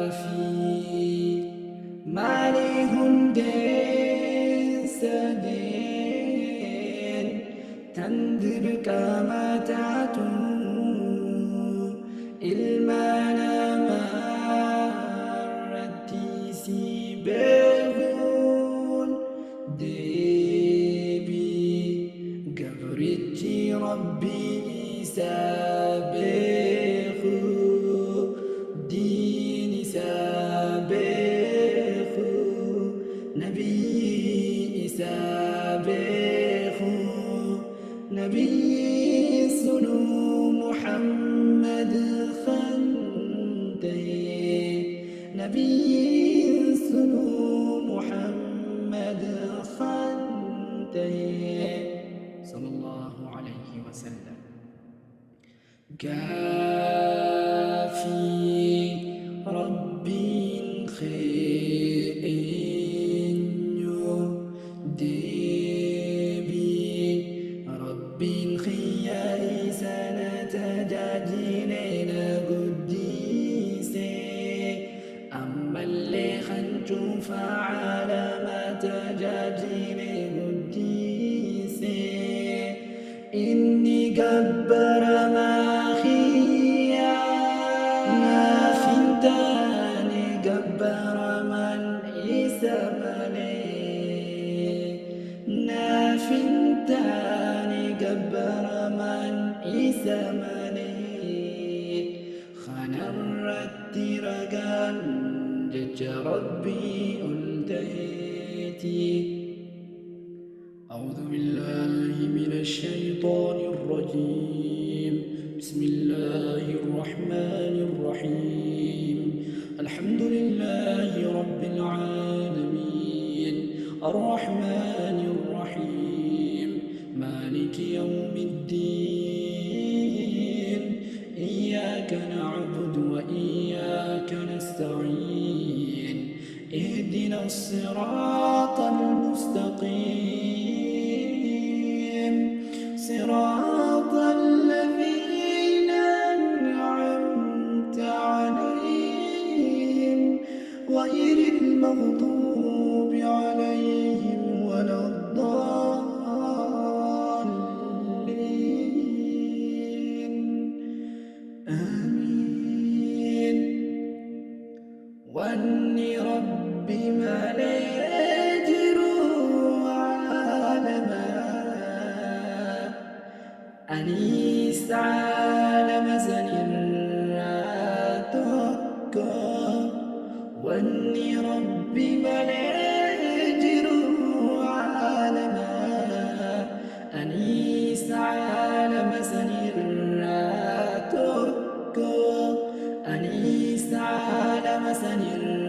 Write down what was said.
كافي مالي هندين سدين تندر كما تاتو المانا مرتي سيبهون ديبي قبرتي ربي سابخو ديني سابخو نبي سابخو نبي سنو محمد خنته نبي سنو محمد خنته صلى الله عليه وسلم كافي ربي خينيو ديبي ربي خياري سنة جاجينين قديسي أما اللي خنجو فعلى ما تجاجينين قديسي إني قبر ما خيا نافنتاني قبر من إسمني نافنتاني قبر من إسمني خنرت رقان جج ربي أنتهيتي أعوذ بالله من الشيطان الرجيم بسم الله الرحمن الرحيم الحمد لله رب العالمين الرحمن الرحيم مالك يوم الدين إياك نعبد وإياك نستعين اهدنا الصراط المستقيم صراط الذين أنعمت عليهم غير المغضوب عليهم ولا الضالين آمين وأني ربي ما ليجر عالما أنيس عالم زنراتك وأني ربي ما ليجر عالما أنيس عالم زنراتك أنيس عالم زنراتك